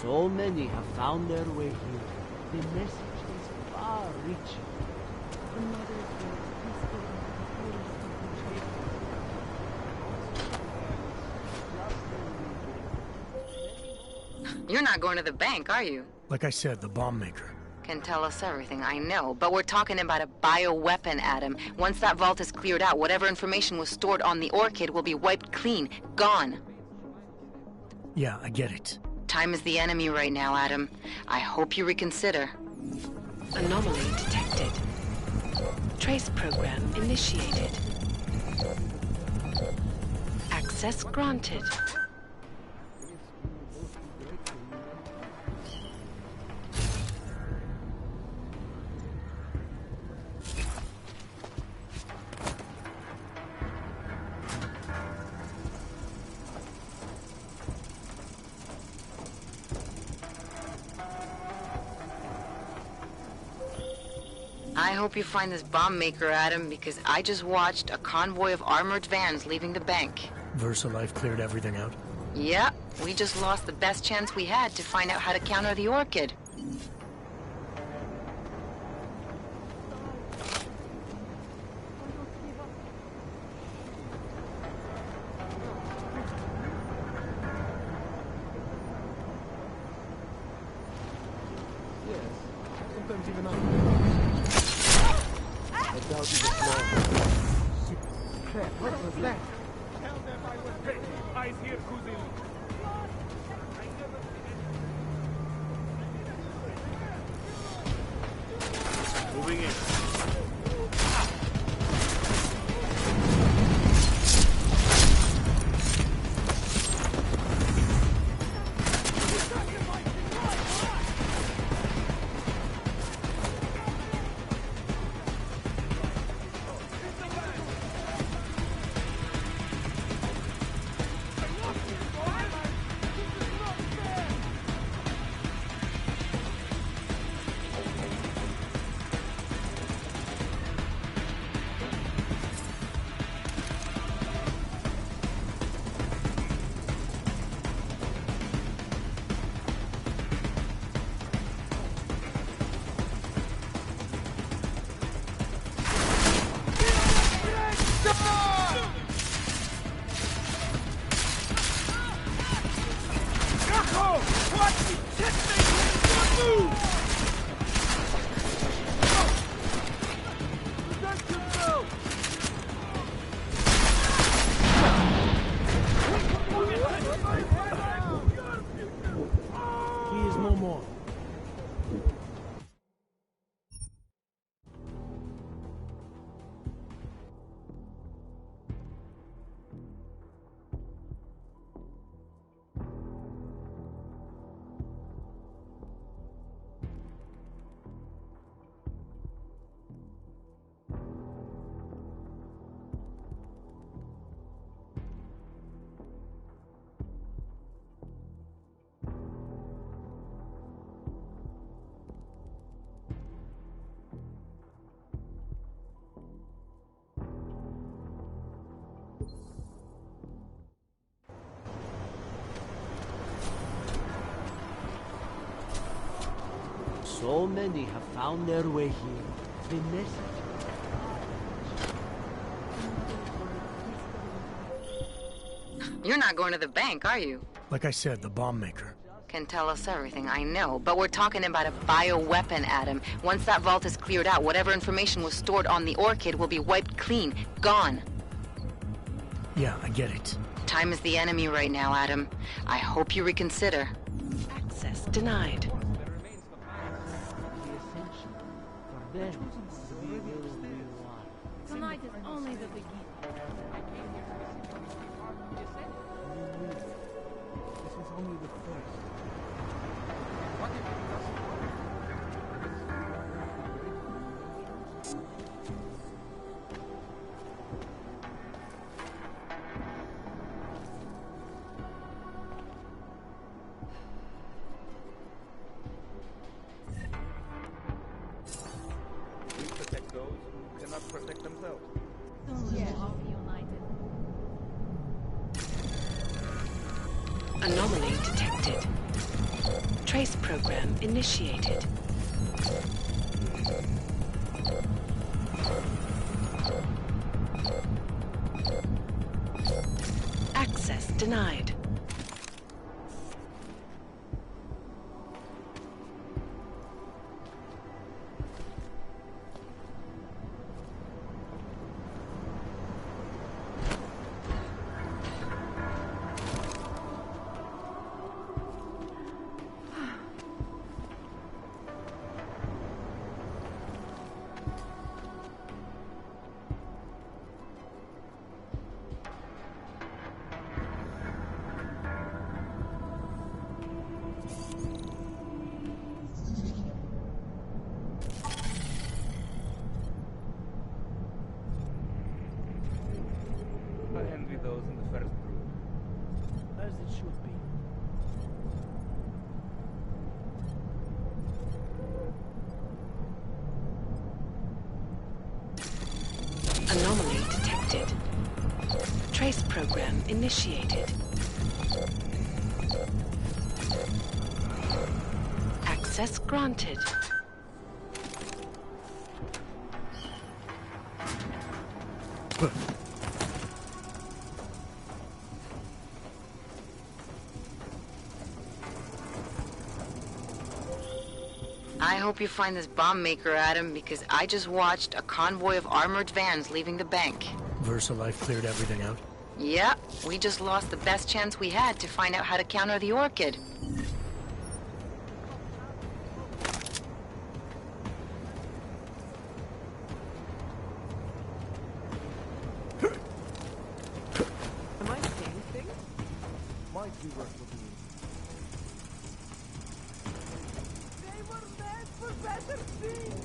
So many have found their way here. The message is far-reaching. You're not going to the bank, are you? Like I said, the bomb maker. Can tell us everything, I know. But we're talking about a bioweapon, Adam. Once that vault is cleared out, whatever information was stored on the Orchid will be wiped clean. Gone. Yeah, I get it. Time is the enemy right now, Adam. I hope you reconsider. Anomaly detected. Trace program initiated. Access granted. I hope you find this bomb maker, Adam, because I just watched a convoy of armored vans leaving the bank. VersaLife cleared everything out? Yeah, we just lost the best chance we had to find out how to counter the Orchid. Sometimes even I doubt you the floor. Crap, what was that? Tell them I was ready. Eyes here, Kuzil. Moving in. He is no more. So many have found their way here. The message. You're not going to the bank, are you? Like I said, the bomb maker. Can tell us everything, I know. But we're talking about a bioweapon, Adam. Once that vault is cleared out, whatever information was stored on the Orchid will be wiped clean. Gone. Yeah, I get it. Time is the enemy right now, Adam. I hope you reconsider. Access denied. The essential for them to reveal who you are. Tonight is only the beginning. This is only the first. We protect those who cannot protect themselves. Soon we will all be united. Anomaly detected. Trace program initiated. Access denied. I envy those in the first group. As it should be. Anomaly detected. Trace program initiated. Access granted. I hope you find this bomb maker, Adam, because I just watched a convoy of armored vans leaving the bank. VersaLife cleared everything out? Yeah, we just lost the best chance we had to find out how to counter the Orchid. Am I saying things? Might be worth looking into. They were meant for better things!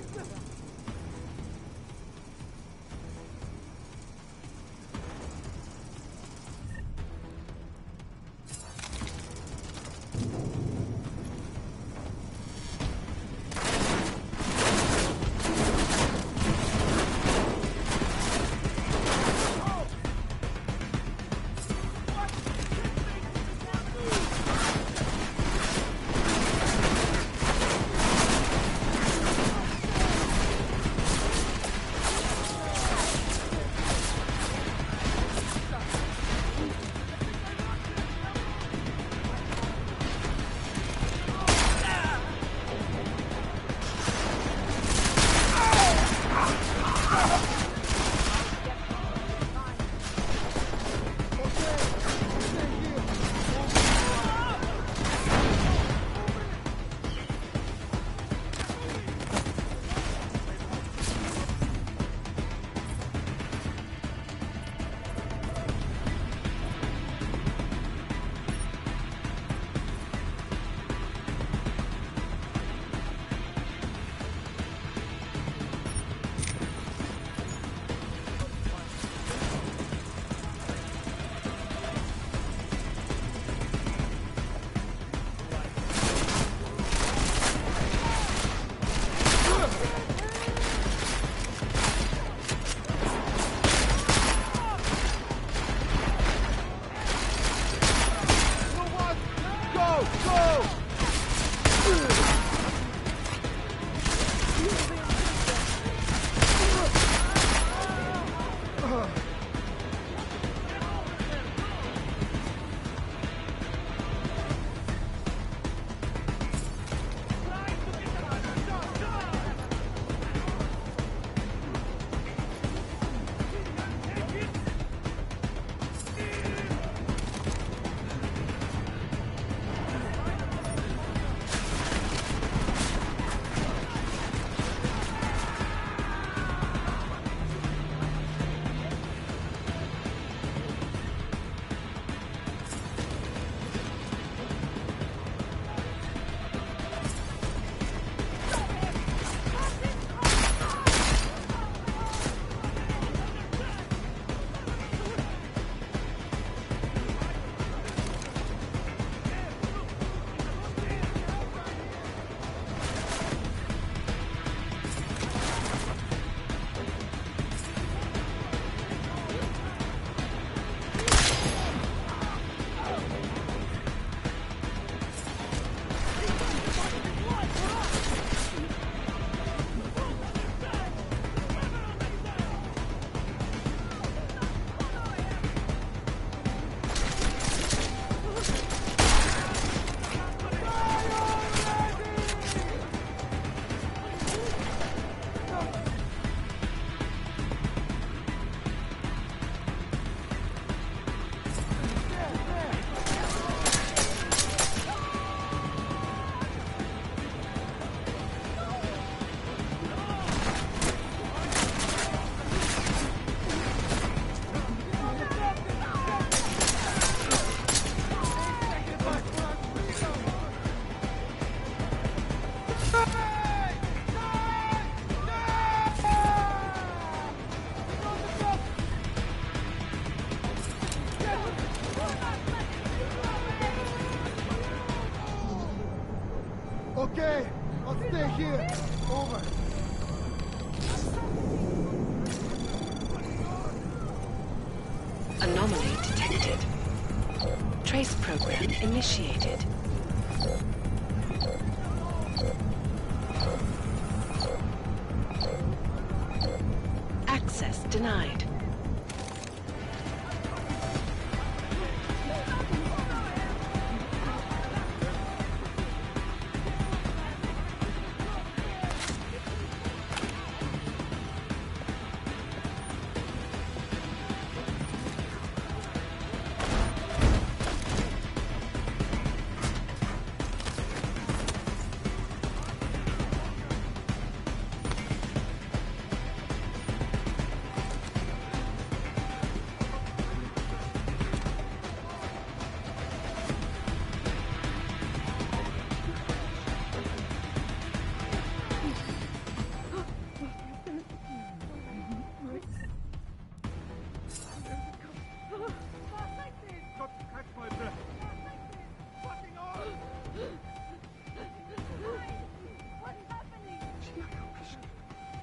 Anomaly detected. Trace program initiated. Access denied.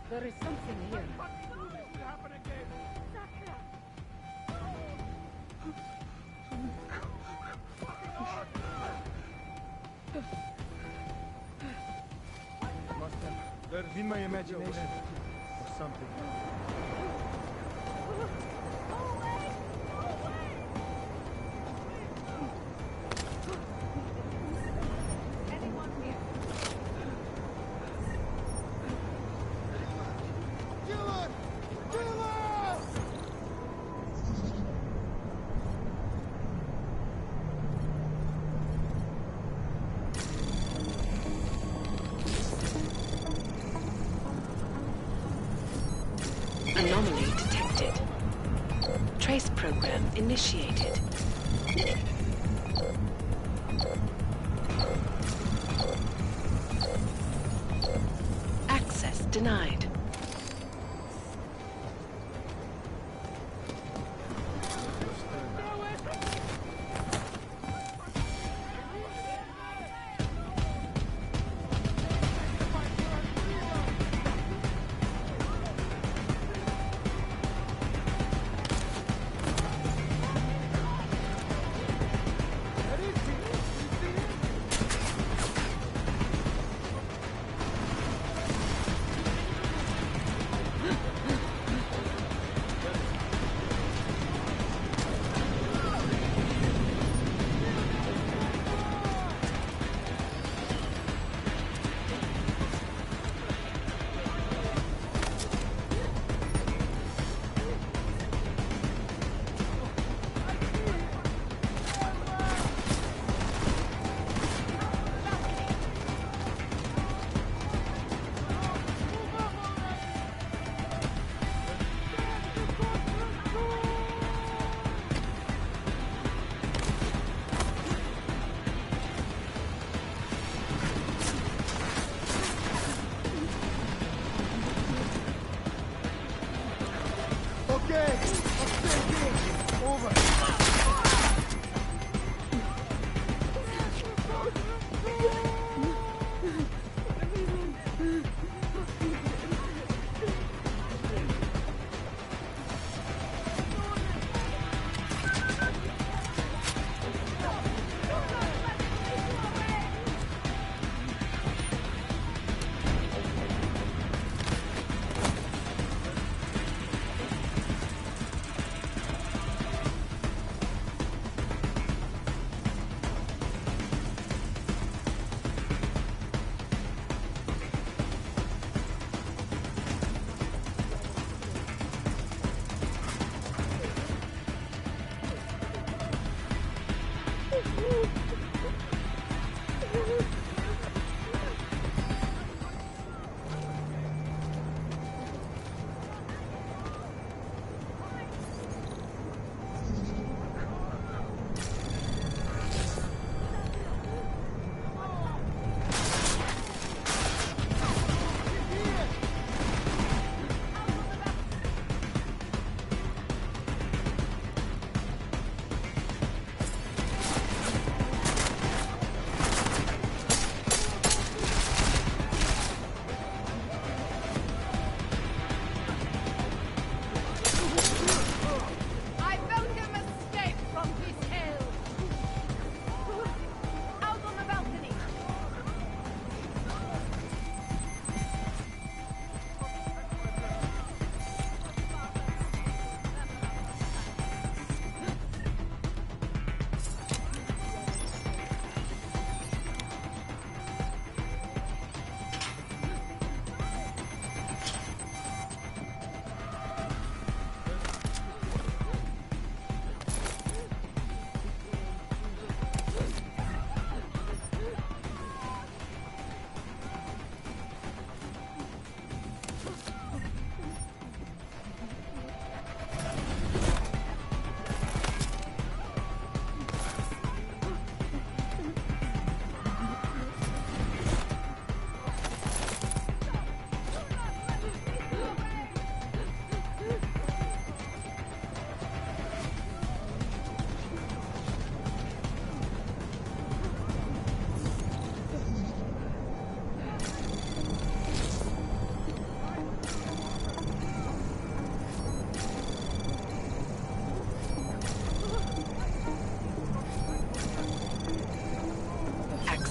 There is something here. There's in my imagination or something. Anyone here? Anomaly detected. Trace program initiated. Access denied.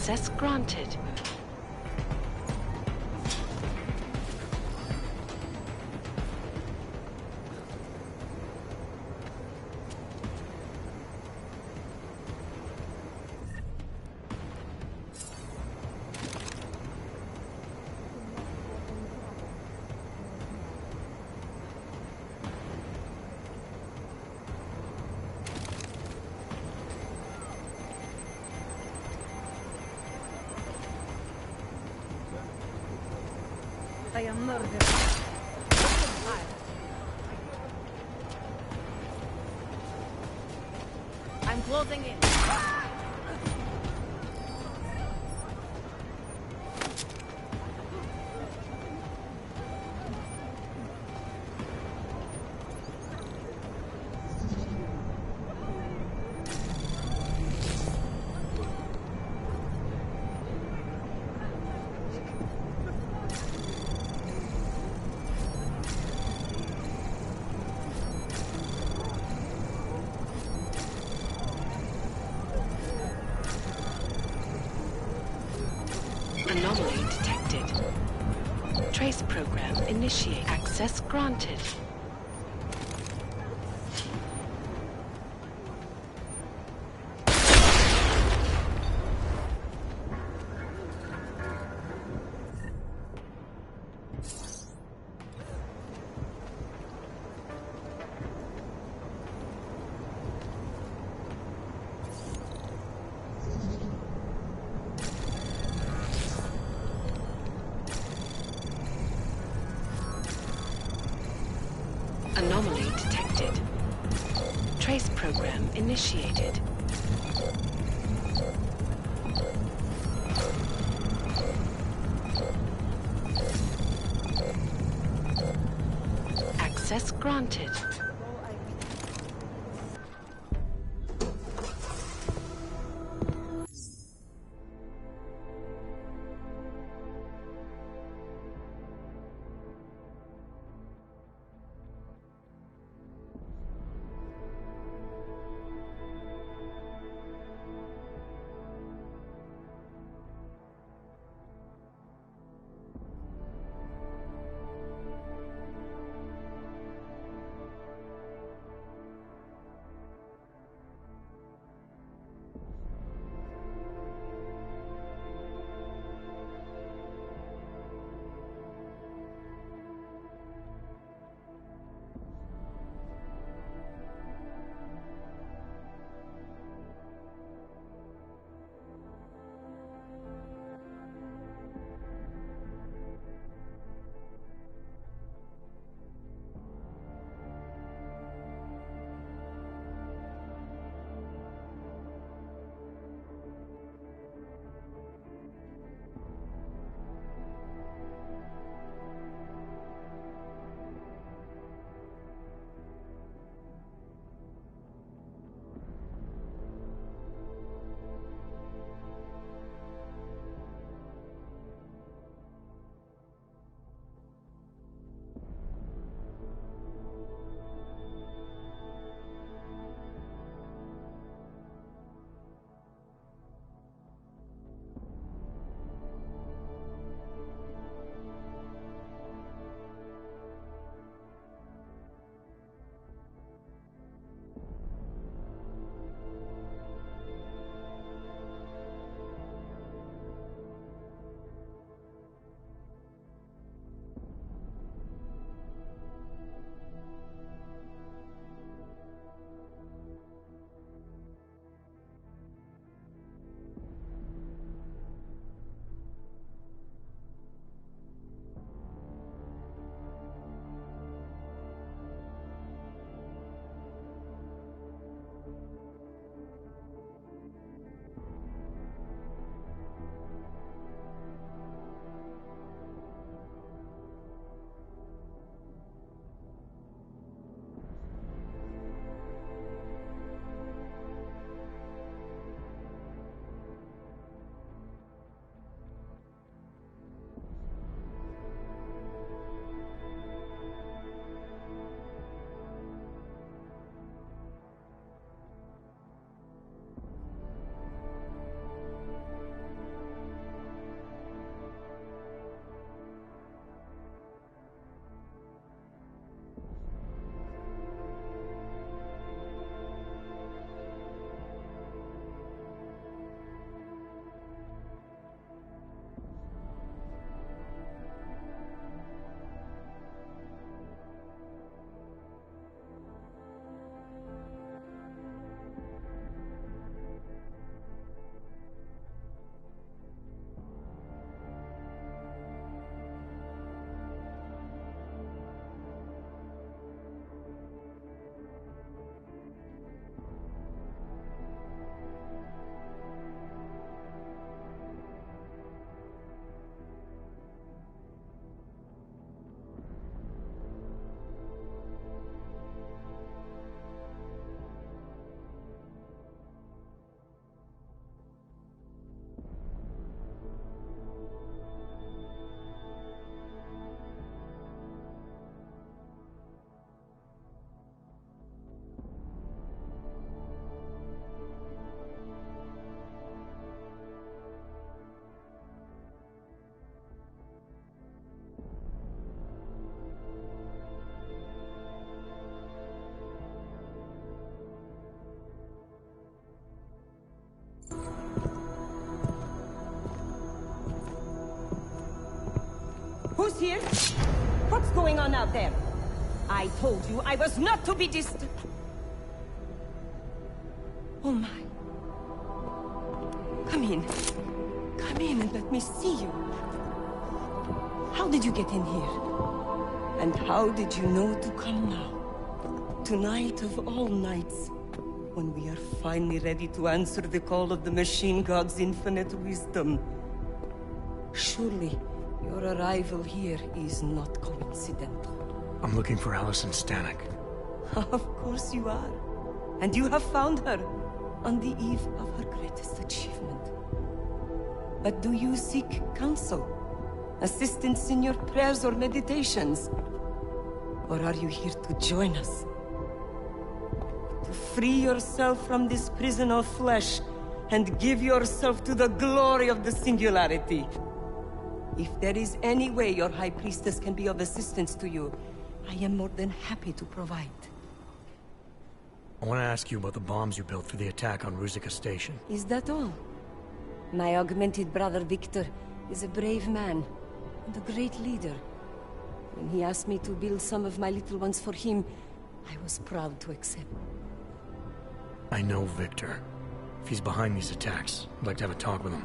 Access granted. I am murdered. I'm closing in. Anomaly detected. Trace program initiate. Access granted. Anomaly detected. Trace program initiated. Access granted. Who's here? What's going on out there? I told you I was not to be distant. Oh my. Come in. Come in and let me see you. How did you get in here? And how did you know to come now? Tonight of all nights, when we are finally ready to answer the call of the Machine God's infinite wisdom. Surely, your arrival here is not coincidental. I'm looking for Allison Stanek. Of course you are. And you have found her on the eve of her greatest achievement. But do you seek counsel? Assistance in your prayers or meditations? Or are you here to join us? To free yourself from this prison of flesh and give yourself to the glory of the singularity. If there is any way your High Priestess can be of assistance to you, I am more than happy to provide. I want to ask you about the bombs you built for the attack on Ruzicka Station. Is that all? My augmented brother Victor is a brave man and a great leader. When he asked me to build some of my little ones for him, I was proud to accept. I know Victor. If he's behind these attacks, I'd like to have a talk with him.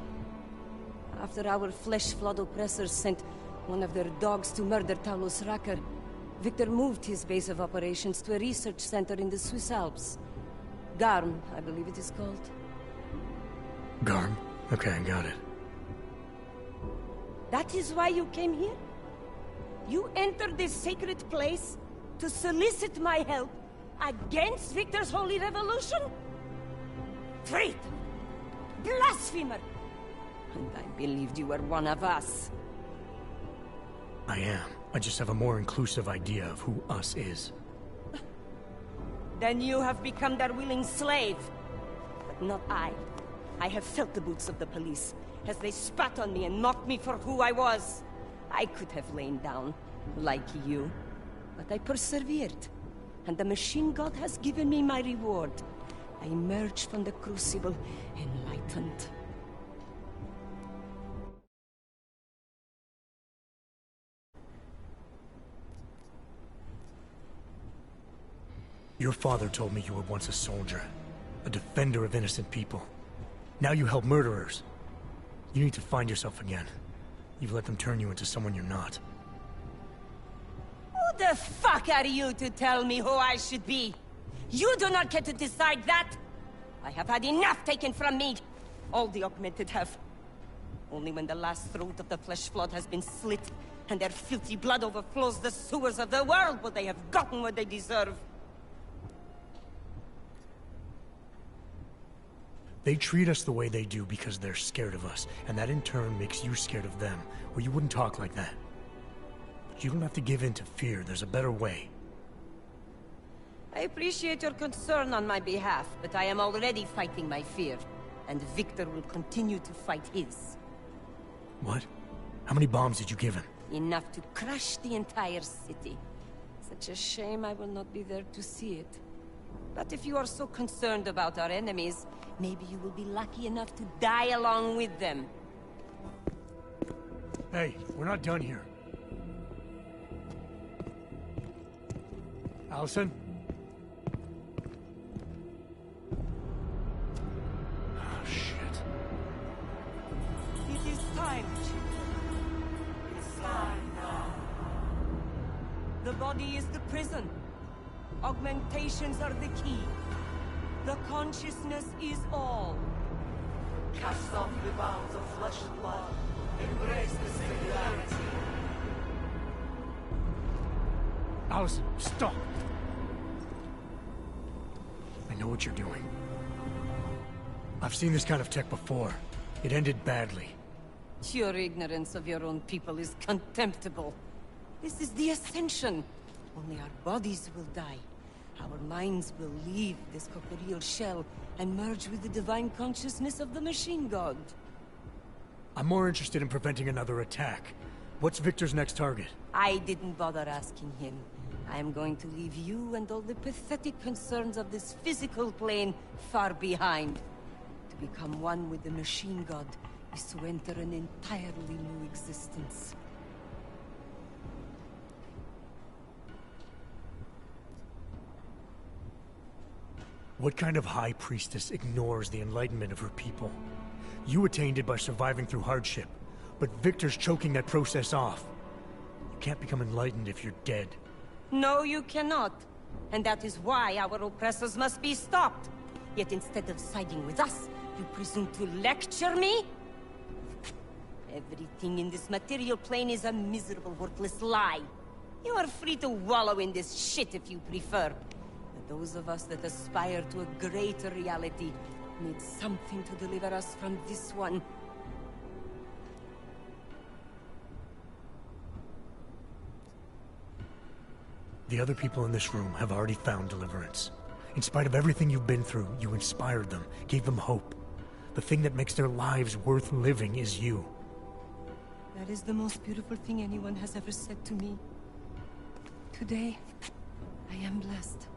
After our flesh-flood oppressors sent one of their dogs to murder Talos Racker, Victor moved his base of operations to a research center in the Swiss Alps. Garm, I believe it is called. Garm? Okay, got it. That is why you came here? You entered this sacred place to solicit my help against Victor's holy revolution? Traitor! Blasphemer! And I believed you were one of us. I am. I just have a more inclusive idea of who us is. Then you have become their willing slave. But not I. I have felt the boots of the police, as they spat on me and mocked me for who I was. I could have lain down, like you. But I persevered. And the Machine God has given me my reward. I emerged from the Crucible enlightened. Your father told me you were once a soldier, a defender of innocent people. Now you help murderers. You need to find yourself again. You've let them turn you into someone you're not. Who the fuck are you to tell me who I should be? You do not get to decide that! I have had enough taken from me! All the augmented have. Only when the last throat of the flesh flood has been slit, and their filthy blood overflows the sewers of the world, will they have gotten what they deserve. They treat us the way they do because they're scared of us, and that in turn makes you scared of them, or you wouldn't talk like that. But you don't have to give in to fear. There's a better way. I appreciate your concern on my behalf, but I am already fighting my fear, and Victor will continue to fight his. What? How many bombs did you give him? Enough to crush the entire city. Such a shame I will not be there to see it. But if you are so concerned about our enemies, maybe you will be lucky enough to die along with them. Hey, we're not done here. Allison? Oh, shit. It is time, children. It's time now. The body is the prison. Augmentations are the key. The consciousness is all. Cast off the bounds of flesh and blood. Embrace the singularity. Allison, stop! I know what you're doing. I've seen this kind of tech before. It ended badly. Your ignorance of your own people is contemptible. This is the Ascension. Only our bodies will die. Our minds will leave this corporeal shell and merge with the divine consciousness of the Machine God. I'm more interested in preventing another attack. What's Victor's next target? I didn't bother asking him. I am going to leave you and all the pathetic concerns of this physical plane far behind. To become one with the Machine God is to enter an entirely new existence. What kind of high priestess ignores the enlightenment of her people? You attained it by surviving through hardship, but Victor's choking that process off. You can't become enlightened if you're dead. No, you cannot. And that is why our oppressors must be stopped. Yet instead of siding with us, you presume to lecture me? Everything in this material plane is a miserable, worthless lie. You are free to wallow in this shit if you prefer. But those of us that aspire to a greater reality need something to deliver us from this one. The other people in this room have already found deliverance. In spite of everything you've been through, you inspired them, gave them hope. The thing that makes their lives worth living is you. That is the most beautiful thing anyone has ever said to me. Today, I am blessed.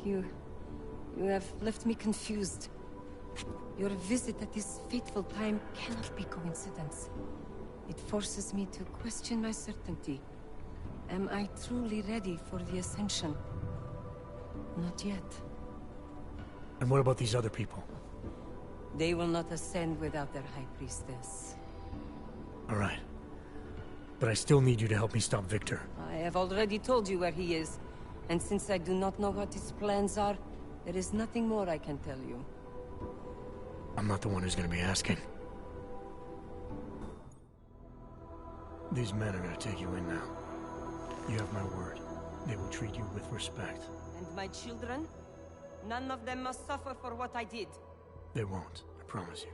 You have left me confused. Your visit at this fateful time cannot be coincidence. It forces me to question my certainty. Am I truly ready for the Ascension? Not yet. And what about these other people? They will not ascend without their High Priestess. All right. But I still need you to help me stop Victor. I have already told you where he is. And since I do not know what his plans are, there is nothing more I can tell you. I'm not the one who's gonna be asking. These men are gonna take you in now. You have my word. They will treat you with respect. And my children? None of them must suffer for what I did. They won't, I promise you.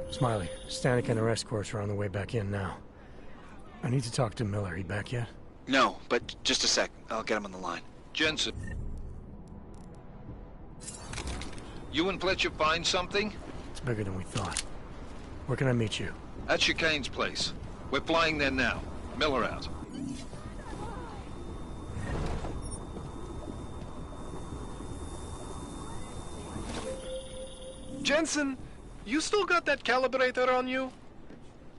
Smiley, Stanek and her escorts are on the way back in now. I need to talk to Miller. He back yet? No, but just a sec. I'll get him on the line. Jensen. You and Fletcher find something? It's bigger than we thought. Where can I meet you? At Chicane's place. We're flying there now. Miller out. Jensen, you still got that calibrator on you?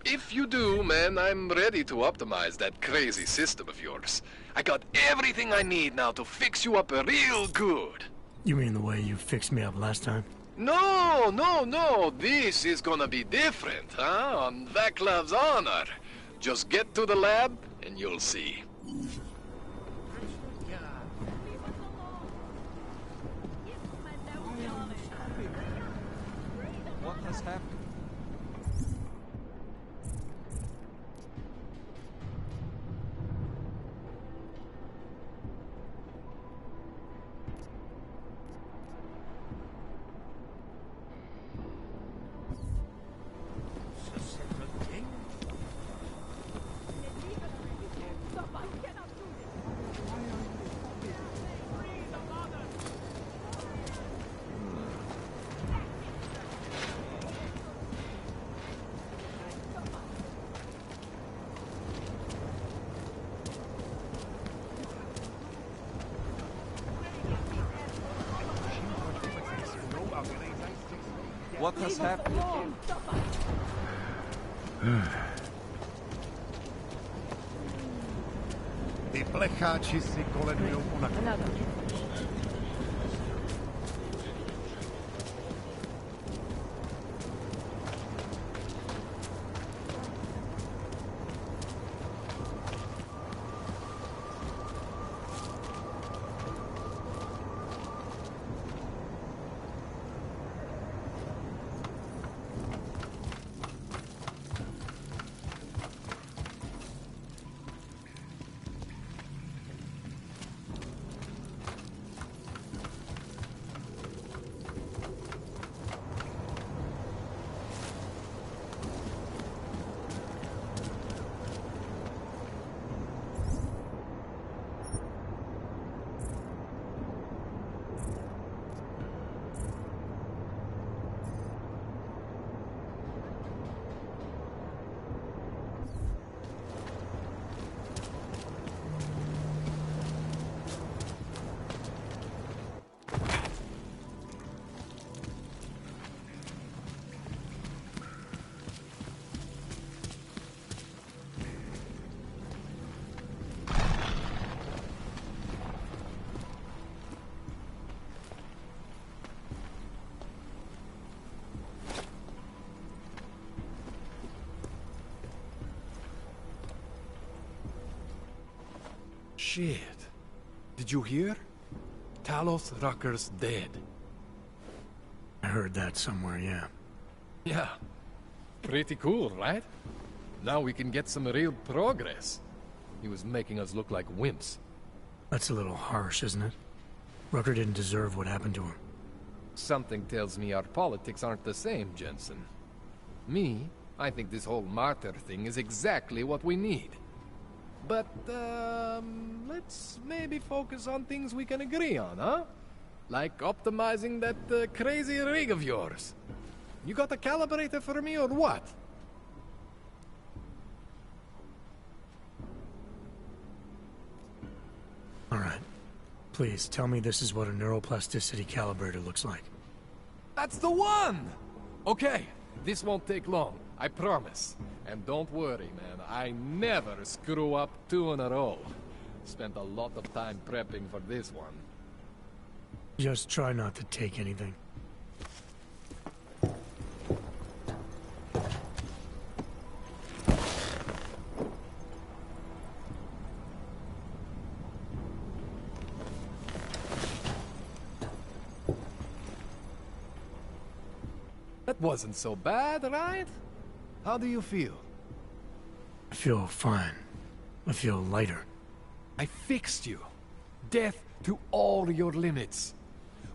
If you do, man, I'm ready to optimize that crazy system of yours. I got everything I need now to fix you up real good. You mean the way you fixed me up last time? No, no, no. This is gonna be different, huh? On Vaklav's honor. Just get to the lab, and you'll see. What has happened? What has happened? Ty plecháči si koledujou po shit. Did you hear? Talos Rucker's dead. I heard that somewhere, yeah. Yeah. Pretty cool, right? Now we can get some real progress. He was making us look like wimps. That's a little harsh, isn't it? Rucker didn't deserve what happened to him. Something tells me our politics aren't the same, Jensen. Me, I think this whole martyr thing is exactly what we need. But, let's maybe focus on things we can agree on, huh? Like optimizing that crazy rig of yours. You got a calibrator for me or what? All right. Please, tell me this is what a neuroplasticity calibrator looks like. That's the one! Okay, this won't take long, I promise. And don't worry, man, I never screw up 2 in a row. Spent a lot of time prepping for this one. Just try not to take anything. That wasn't so bad, right? How do you feel? I feel fine. I feel lighter. I fixed you. Death to all your limits.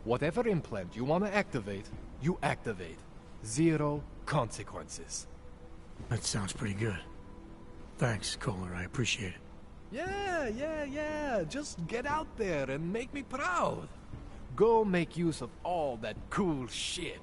Whatever implant you want to activate, you activate. 0 consequences. That sounds pretty good. Thanks, Kohler. I appreciate it. Yeah. Just get out there and make me proud. Go make use of all that cool shit.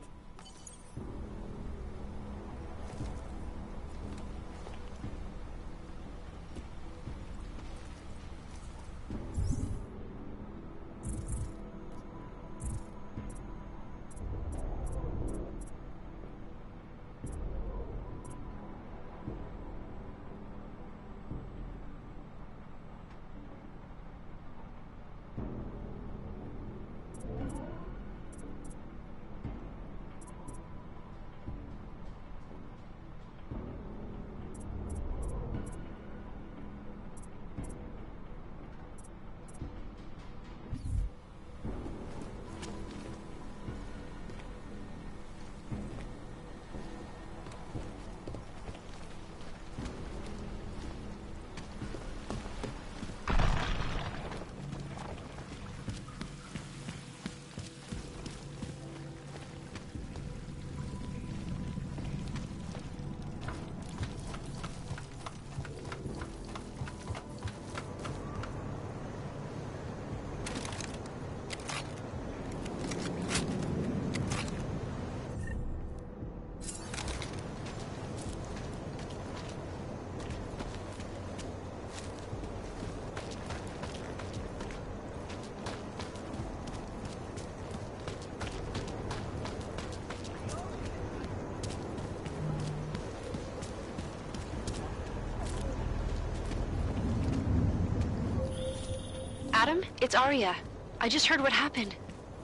Adam, it's Arya. I just heard what happened.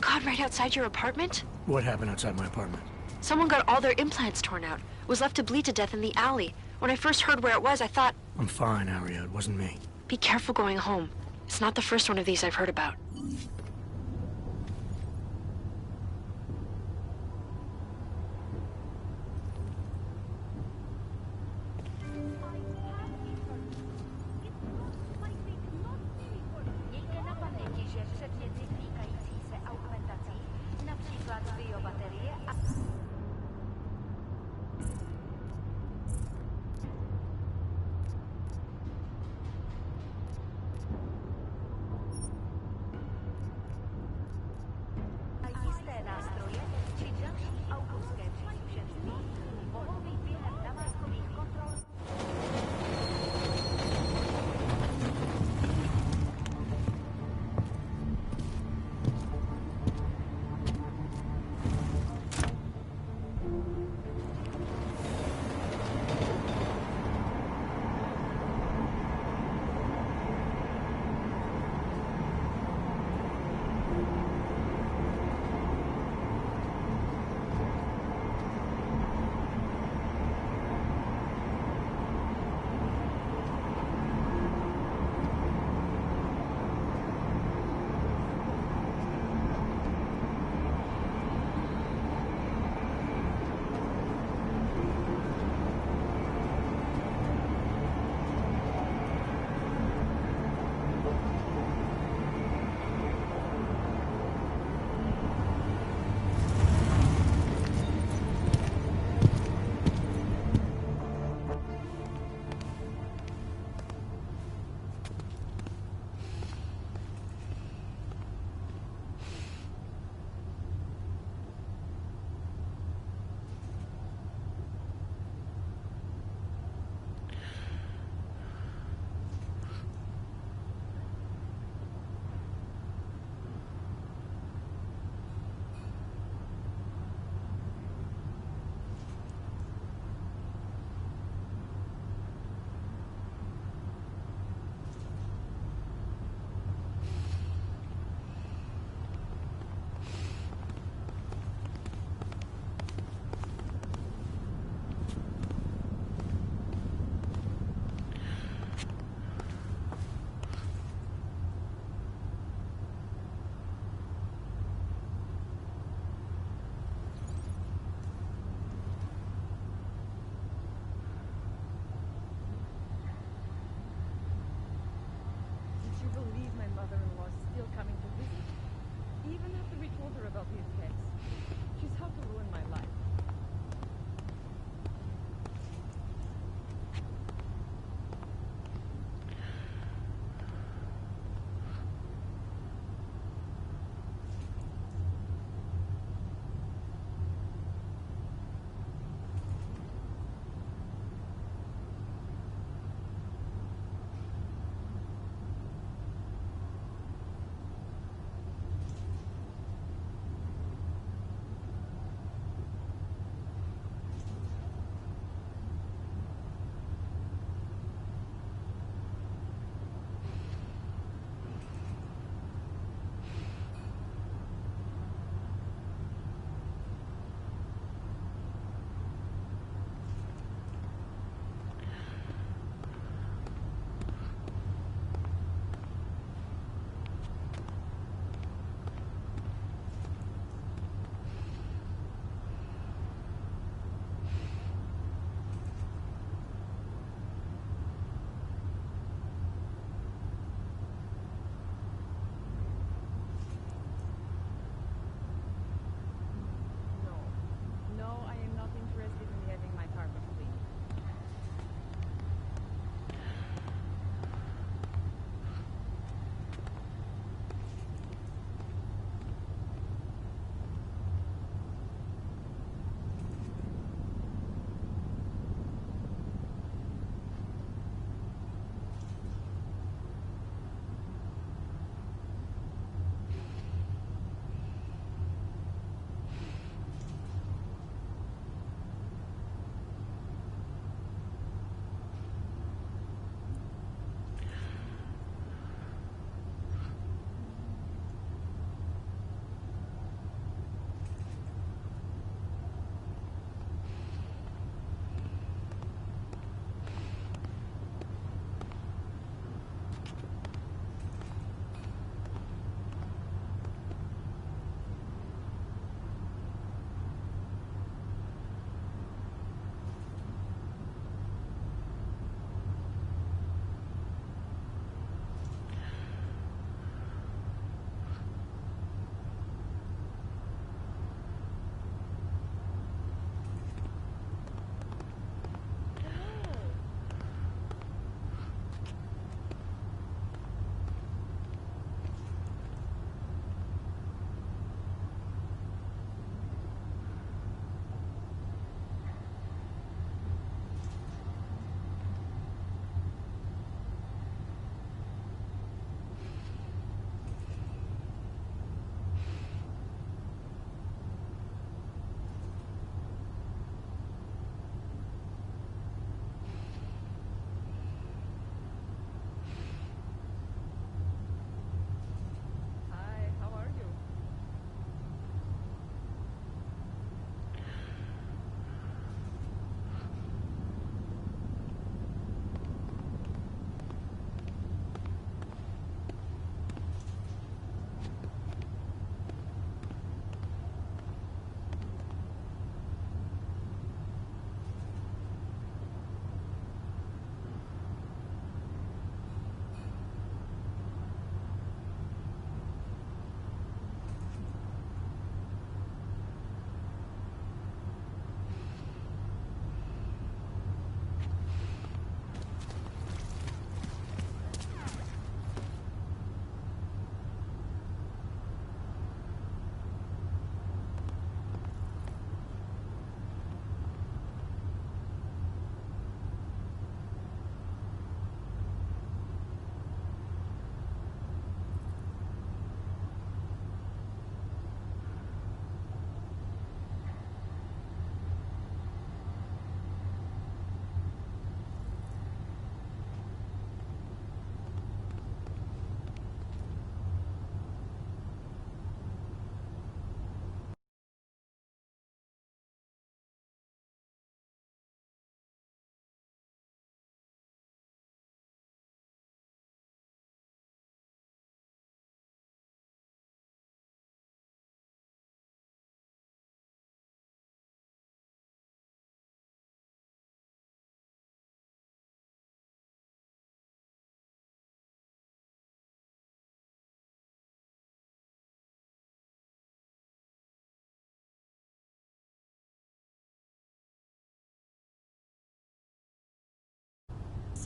God, right outside your apartment? What happened outside my apartment? Someone got all their implants torn out. Was left to bleed to death in the alley. When I first heard where it was, I thought... I'm fine, Arya. It wasn't me. Be careful going home. It's not the first one of these I've heard about.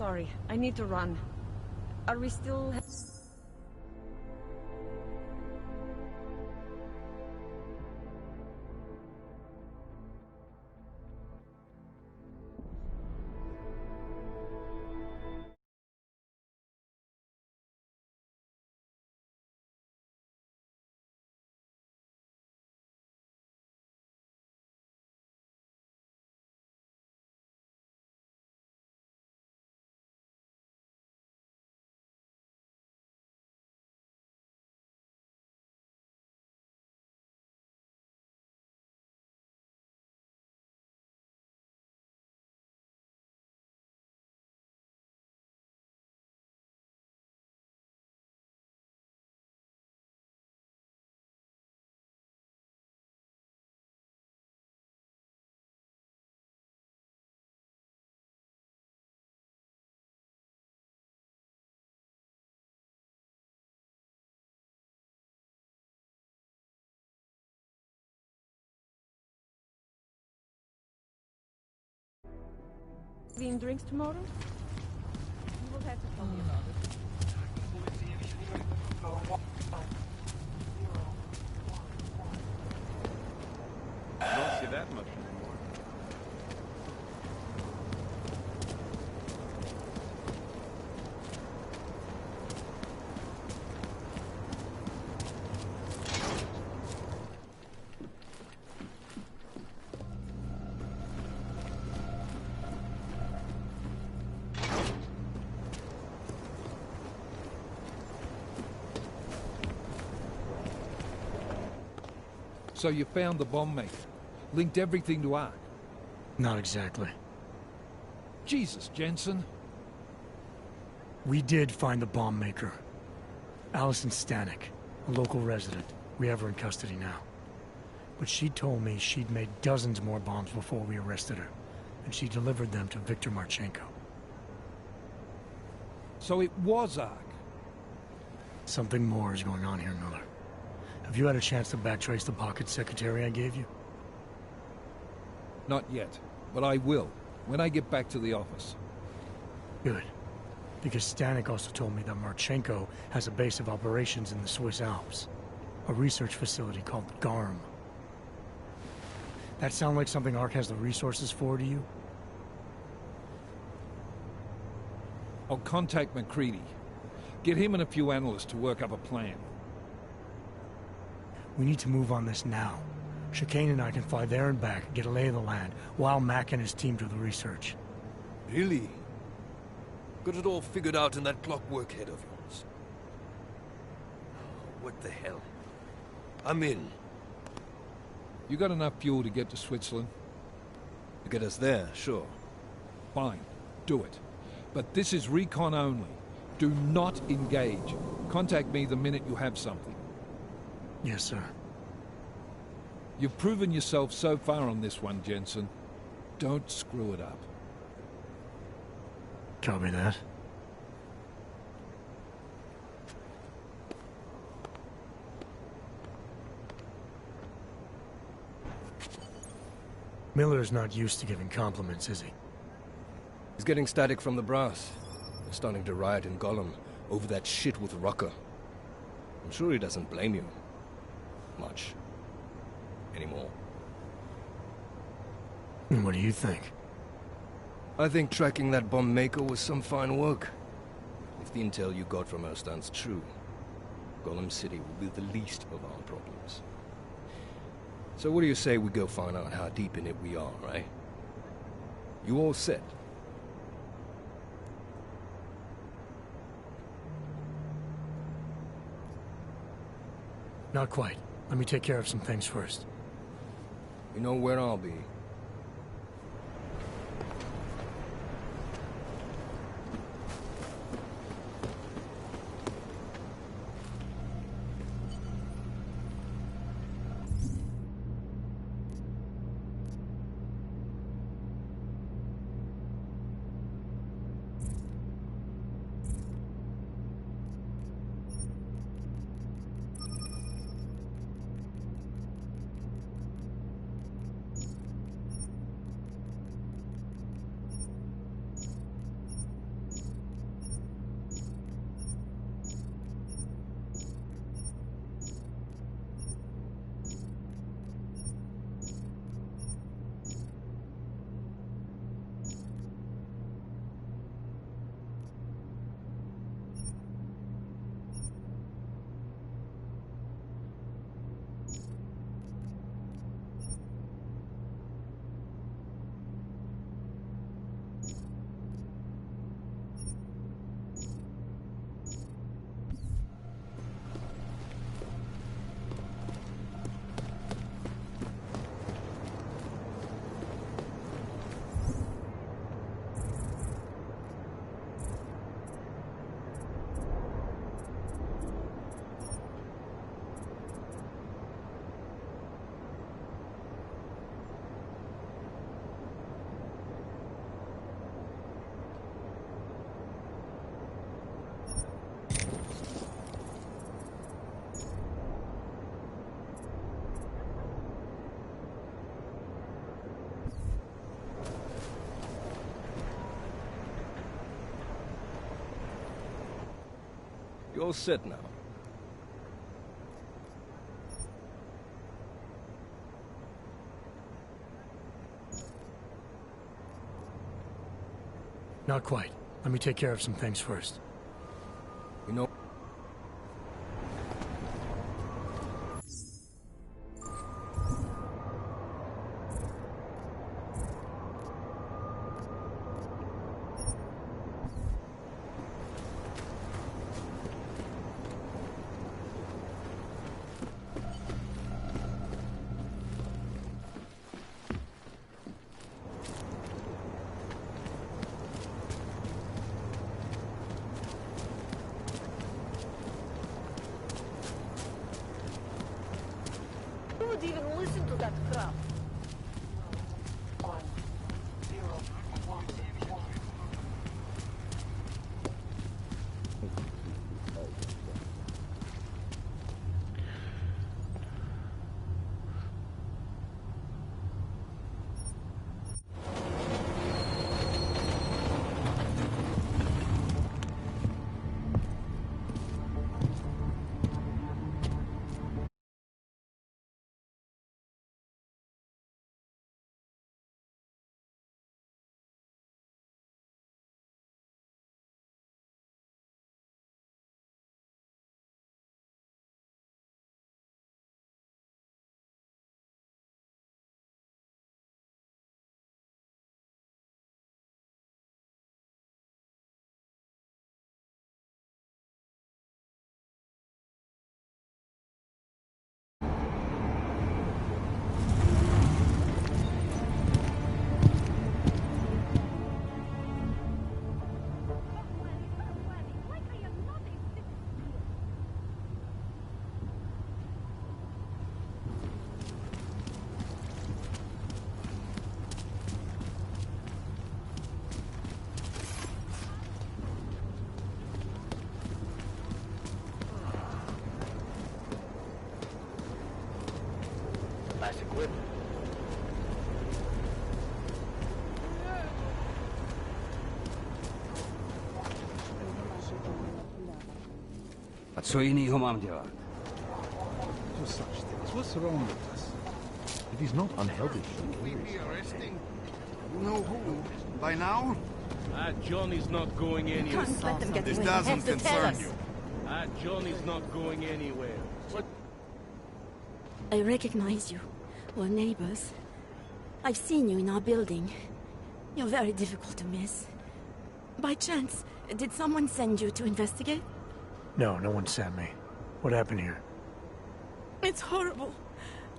Sorry, I need to run. Are we still... Being drinks tomorrow? You will have to tell me about it. I don't see that much anymore. So you found the bomb maker. Linked everything to Ark. Not exactly. Jesus, Jensen. We did find the bomb maker. Allison Stanek, a local resident. We have her in custody now. But she told me she'd made dozens more bombs before we arrested her. And she delivered them to Viktor Marchenko. So it was Ark. Something more is going on here, Miller. Have you had a chance to backtrace the pocket secretary I gave you? Not yet, but I will, when I get back to the office. Good. Because Stanek also told me that Marchenko has a base of operations in the Swiss Alps. A research facility called GARM. That sound like something Ark has the resources for to you? I'll contact MacCready. Get him and a few analysts to work up a plan. We need to move on this now. Chicane and I can fly there and back, get a lay of the land, while Mac and his team do the research. Really? Got it all figured out in that clockwork head of yours. What the hell? I'm in. You got enough fuel to get to Switzerland? To get us there, sure. Fine. Do it. But this is recon only. Do not engage. Contact me the minute you have something. Yes, sir. You've proven yourself so far on this one, Jensen. Don't screw it up. Copy that. Miller's not used to giving compliments, is he? He's getting static from the brass. They're starting to riot in Gollum over that shit with Rucker. I'm sure he doesn't blame you. Much. Anymore. And what do you think? I think tracking that bomb maker was some fine work. If the intel you got from her stands true, Gollum City will be the least of our problems. So what do you say we go find out how deep in it we are, right? You all set? Not quite. Let me take care of some things first. You know where I'll be. You're all set now. Not quite. Let me take care of some things first. You know... Who would even listen to that crap? Nice equipment. A co jinýho mám dělat? For such things, what's wrong with us? It is not unhealthy. We be arresting you know who by now? John is not going anywhere. Can't let them get This away. doesn't They have to tell concern us. you. John is not going anywhere. What? I recognize you. We're neighbors. I've seen you in our building. You're very difficult to miss. By chance, did someone send you to investigate? No, no one sent me. What happened here? It's horrible.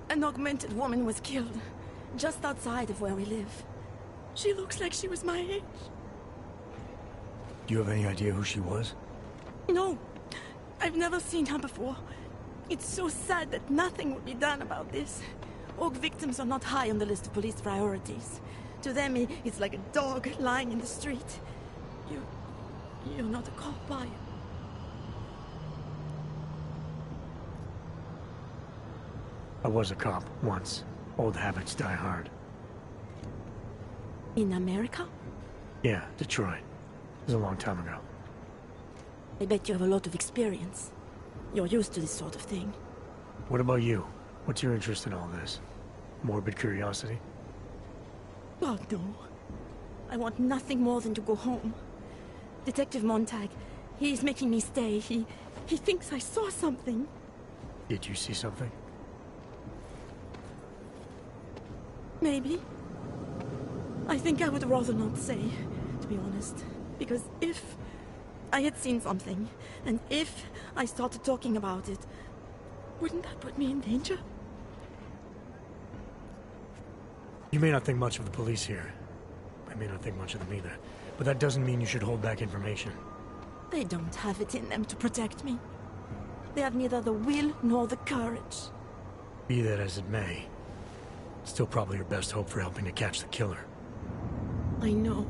An augmented woman was killed, just outside of where we live. She looks like she was my age. Do you have any idea who she was? No, I've never seen her before. It's so sad that nothing will be done about this. Orc victims are not high on the list of police priorities. To them, it's like a dog lying in the street. You're not a cop, are you? I was a cop, once. Old habits die hard. In America? Yeah, Detroit. It was a long time ago. I bet you have a lot of experience. You're used to this sort of thing. What about you? What's your interest in all this? Morbid curiosity? God, no. I want nothing more than to go home. Detective Montag, he's making me stay. He thinks I saw something. Did you see something? Maybe. I think I would rather not say, to be honest. Because if I had seen something, and if I started talking about it, wouldn't that put me in danger? You may not think much of the police here. I may not think much of them either. But that doesn't mean you should hold back information. They don't have it in them to protect me. They have neither the will nor the courage. Be that as it may, it's still probably your best hope for helping to catch the killer. I know.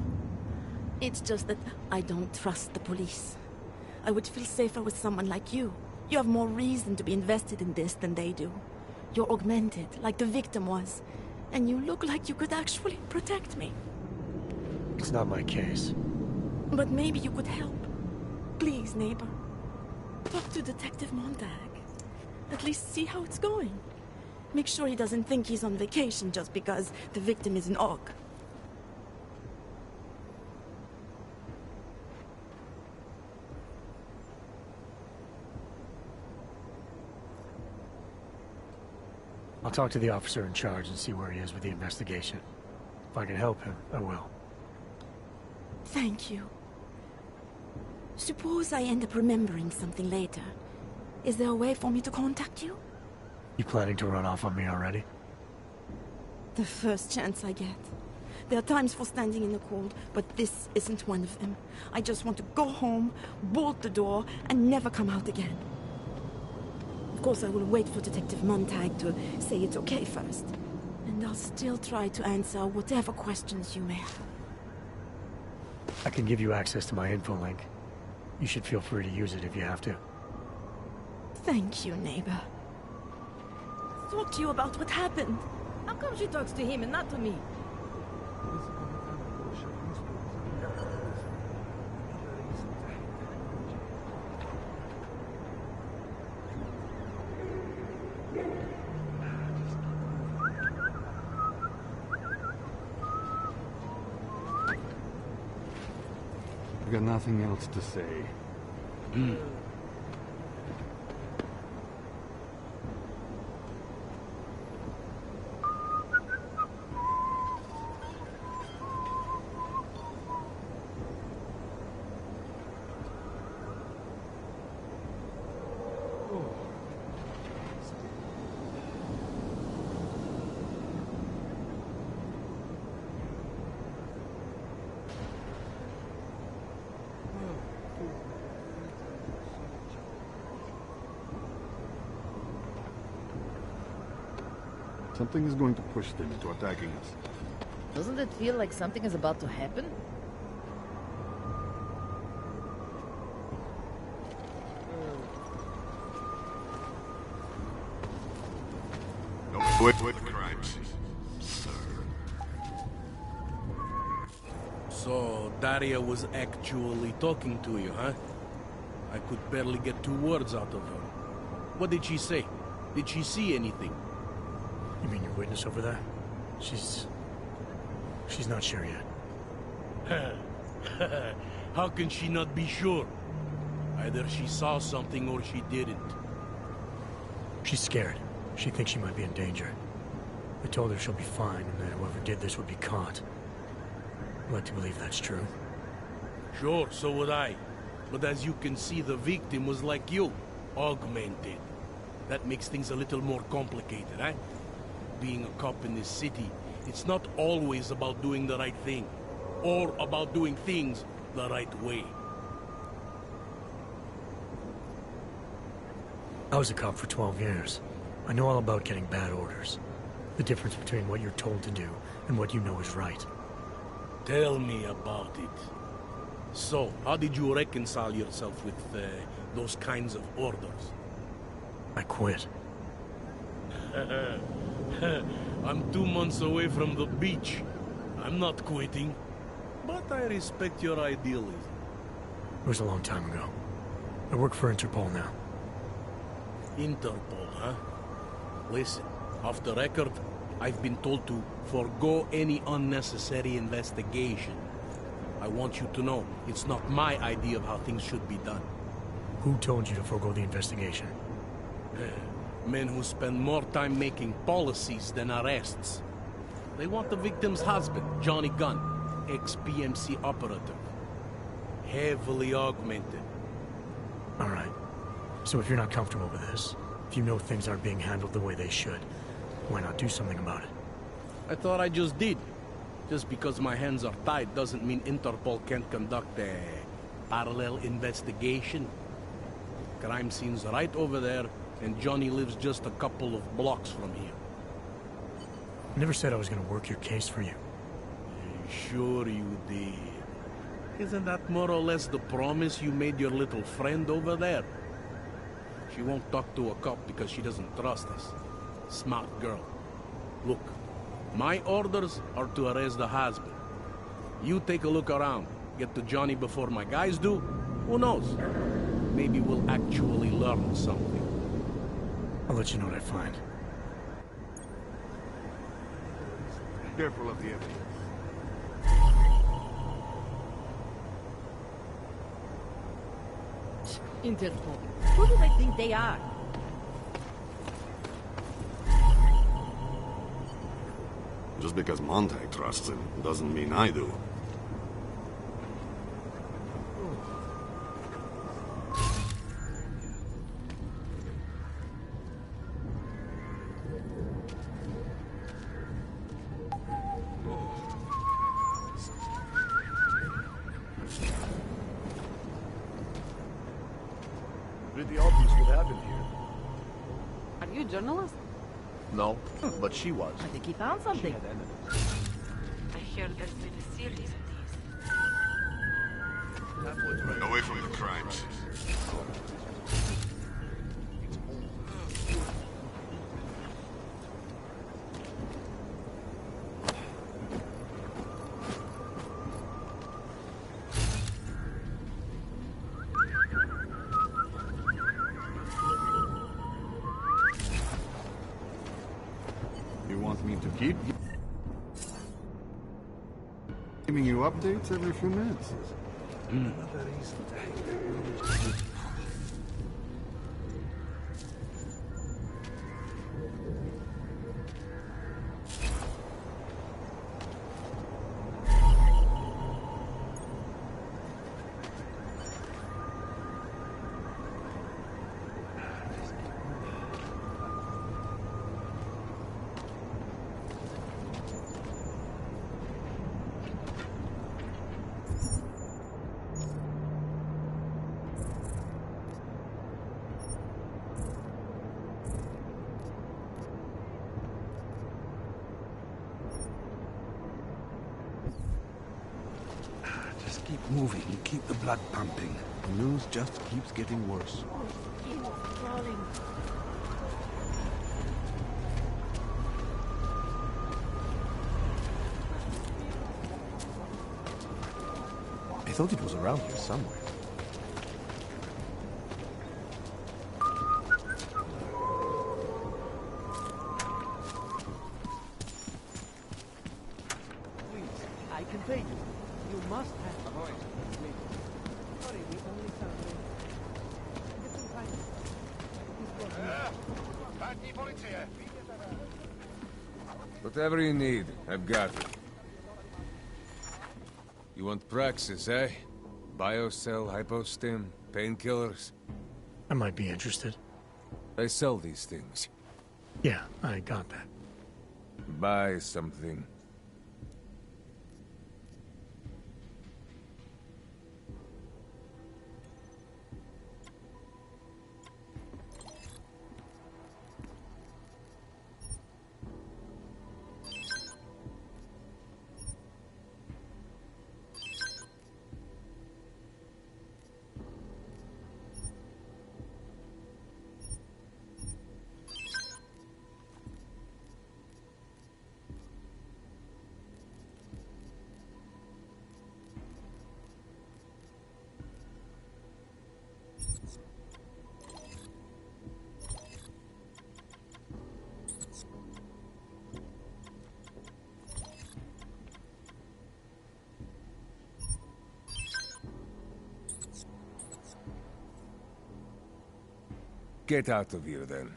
It's just that I don't trust the police. I would feel safer with someone like you. You have more reason to be invested in this than they do. You're augmented, like the victim was. And you look like you could actually protect me. It's not my case. But maybe you could help. Please, neighbor. Talk to Detective Montag. At least see how it's going. Make sure he doesn't think he's on vacation just because the victim is an orc. I'll talk to the officer in charge and see where he is with the investigation. If I can help him, I will. Thank you. Suppose I end up remembering something later. Is there a way for me to contact you? You planning to run off on me already? The first chance I get. There are times for standing in the cold, but this isn't one of them. I just want to go home, bolt the door, and never come out again. Of course, I will wait for Detective Montag to say it's okay first. And I'll still try to answer whatever questions you may have. I can give you access to my info link. You should feel free to use it if you have to. Thank you, neighbor. Talk to you about what happened. How come she talks to him and not to me? I've got nothing else to say. Something is going to push them into attacking us. Doesn't it feel like something is about to happen? No quit crimes, sir. So, Daria was actually talking to you, huh? I could barely get 2 words out of her. What did she say? Did she see anything? You mean your witness over there? She's not sure yet. How can she not be sure? Either she saw something or she didn't. She's scared. She thinks she might be in danger. I told her she'll be fine and that whoever did this would be caught. I'd like to believe that's true. Sure, so would I. But as you can see, the victim was like you, augmented. That makes things a little more complicated, eh? Being a cop in this city, it's not always about doing the right thing, or about doing things the right way. I was a cop for 12 years. I know all about getting bad orders. The difference between what you're told to do and what you know is right. Tell me about it. So, how did you reconcile yourself with those kinds of orders? I quit. I'm 2 months away from the beach. I'm not quitting. But I respect your idealism. It was a long time ago. I work for Interpol now. Interpol, huh? Listen, off the record, I've been told to forgo any unnecessary investigation. I want you to know, it's not my idea of how things should be done. Who told you to forego the investigation? Men who spend more time making policies than arrests. They want the victim's husband, Johnny Gunn, ex-PMC operative. Heavily augmented. All right. So if you're not comfortable with this, if you know things aren't being handled the way they should, why not do something about it? I thought I just did. Just because my hands are tied doesn't mean Interpol can't conduct a parallel investigation. Crime scene's right over there, and Johnny lives just a couple of blocks from here. I never said I was going to work your case for you. Sure you did. Isn't that more or less the promise you made your little friend over there? She won't talk to a cop because she doesn't trust us. Smart girl. Look, my orders are to arrest the husband. You take a look around. Get to Johnny before my guys do. Who knows? maybe we'll actually learn something. I'll let you know what I find. Careful of the evidence. Interpol. Who do they think they are? Just because Montag trusts him doesn't mean I do. Pretty obvious what happened here. Are you a journalist? No, but she was. I think he found something. I hear there's been a series of these. Away from the crimes. You want me to keep giving you updates every few minutes? Just keep moving and keep the blood pumping. The news just keeps getting worse. I thought it was around here somewhere. Please, I can pay you. You must have a voice. Sorry, we only celebrate. Get some time. Whatever you need, I've got it. You want Praxis, eh? Biocell, hypostim, painkillers? I might be interested. I sell these things. Yeah, I got that. Buy something. Get out of here, then.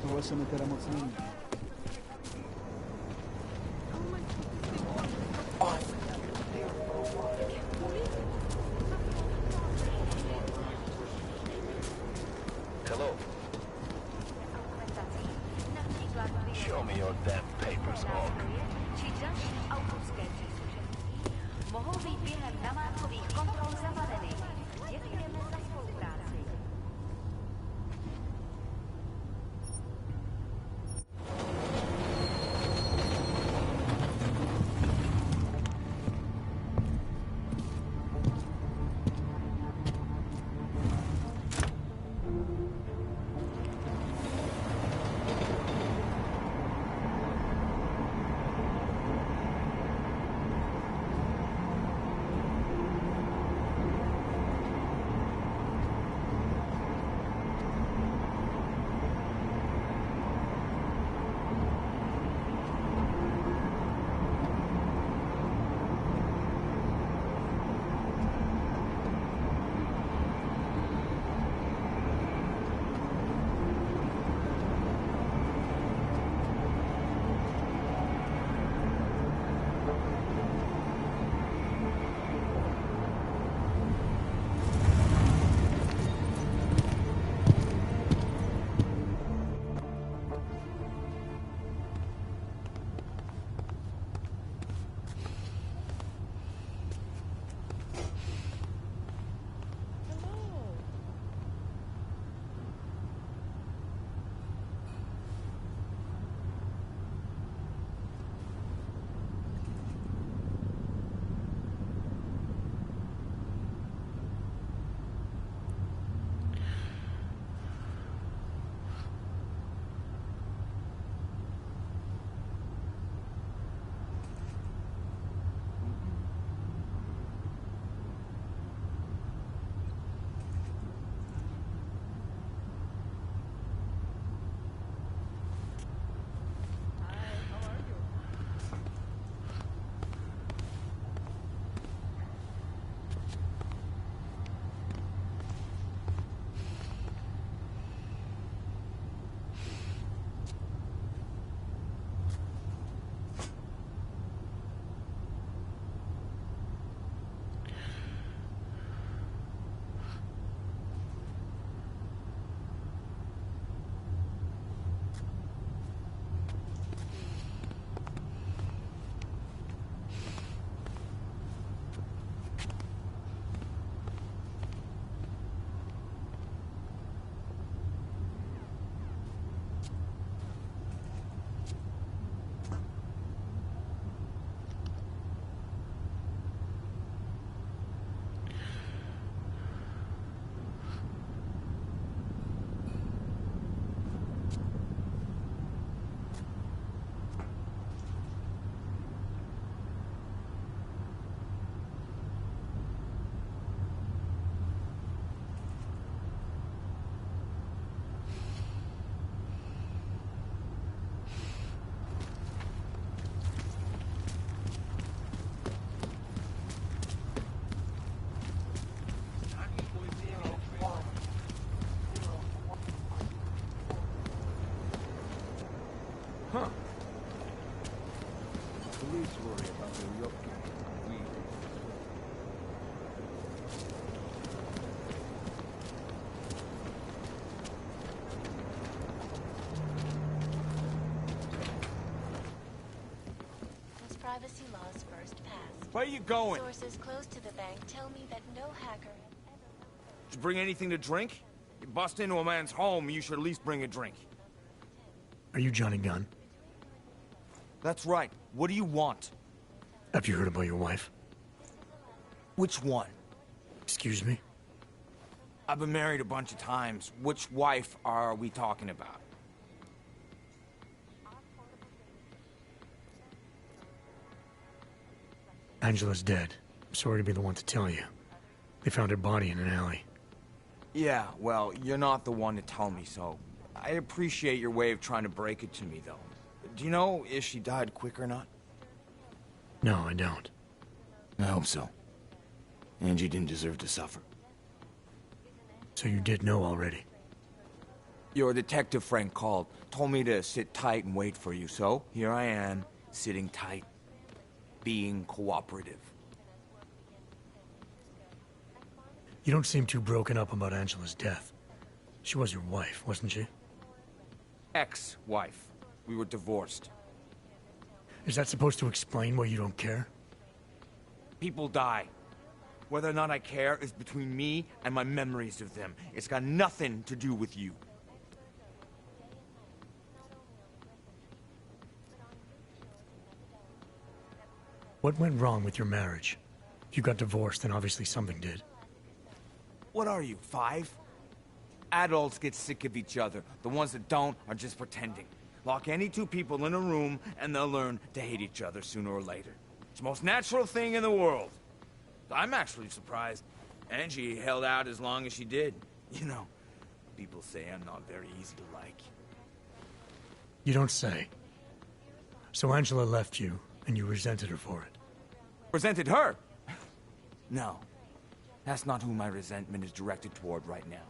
No vas a meter a Moxley. Police worry about the yoke. We Those privacy laws first passed. Where are you going? Sources close to the bank tell me that no hacker. Did you bring anything to drink? You bust into a man's home, you should at least bring a drink. Are you Johnny Gunn? That's right. What do you want? Have you heard about your wife? Which one? Excuse me? I've been married a bunch of times. Which wife are we talking about? Angela's dead. I'm sorry to be the one to tell you. They found her body in an alley. Yeah, well, you're not the one to tell me, so I appreciate your way of trying to break it to me, though. Do you know if she died quick or not? No, I don't. I hope so. Angie didn't deserve to suffer. So you did know already? Your detective friend called, told me to sit tight and wait for you, so here I am, sitting tight, being cooperative. You don't seem too broken up about Angela's death. She was your wife, wasn't she? Ex-wife. We were divorced. Is that supposed to explain why you don't care? People die. Whether or not I care is between me and my memories of them. It's got nothing to do with you. What went wrong with your marriage? If you got divorced, then obviously something did. What are you, 5? Adults get sick of each other. The ones that don't are just pretending. Lock any two people in a room, and they'll learn to hate each other sooner or later. It's the most natural thing in the world. I'm actually surprised Angie held out as long as she did. You know, people say I'm not very easy to like. You don't say. So Angela left you, and you resented her for it. Resented her? No. That's not who my resentment is directed toward right now.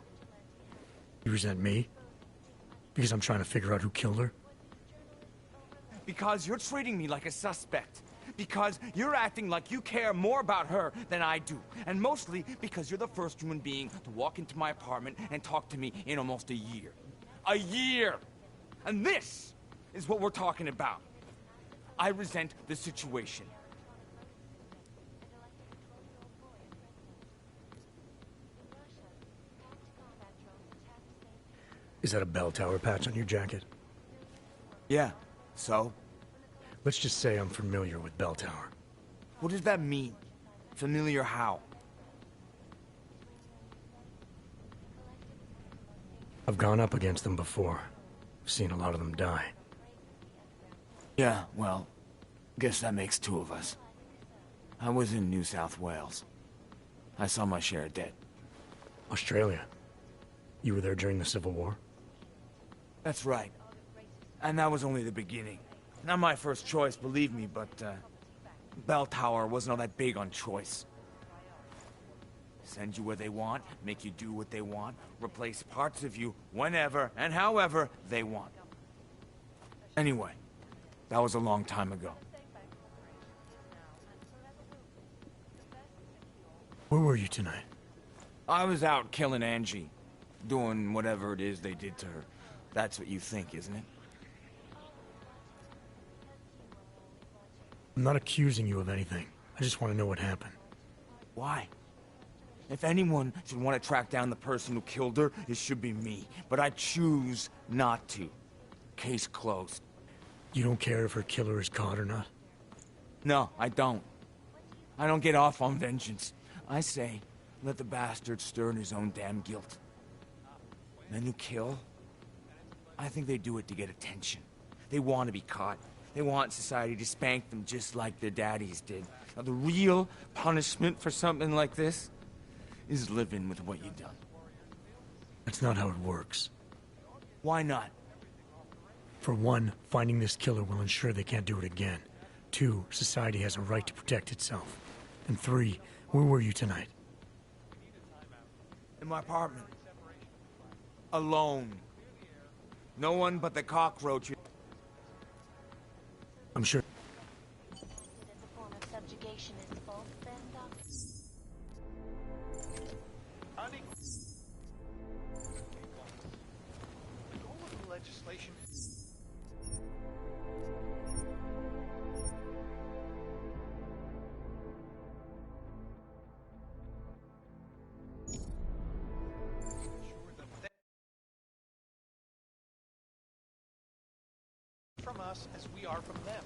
You resent me? Because I'm trying to figure out who killed her? Because you're treating me like a suspect. Because you're acting like you care more about her than I do. And mostly because you're the first human being to walk into my apartment and talk to me in almost a year. A year! And this is what we're talking about. I resent the situation. Is that a bell tower patch on your jacket? Yeah, so? Let's just say I'm familiar with Bell Tower. What does that mean? Familiar how? I've gone up against them before. I've seen a lot of them die. Yeah, well, guess that makes 2 of us. I was in New South Wales. I saw my share of dead. Australia? You were there during the Civil War? That's right. And that was only the beginning. Not my first choice, believe me, but, Bell Tower wasn't all that big on choice. Send you where they want, make you do what they want, replace parts of you whenever and however they want. Anyway, that was a long time ago. Where were you tonight? I was out killing Angie. Doing whatever it is they did to her. That's what you think, isn't it? I'm not accusing you of anything. I just want to know what happened. Why? If anyone should want to track down the person who killed her, it should be me. But I choose not to. Case closed. You don't care if her killer is caught or not? No, I don't. I don't get off on vengeance. I say, let the bastard stir in his own damn guilt. Men who kill, I think they do it to get attention. They want to be caught. They want society to spank them just like their daddies did. Now, the real punishment for something like this is living with what you've done. That's not how it works. Why not? For one, finding this killer will ensure they can't do it again. 2, society has a right to protect itself. And 3, where were you tonight? In my apartment. Alone. No one but the cockroaches. I'm sure. us as we are from them.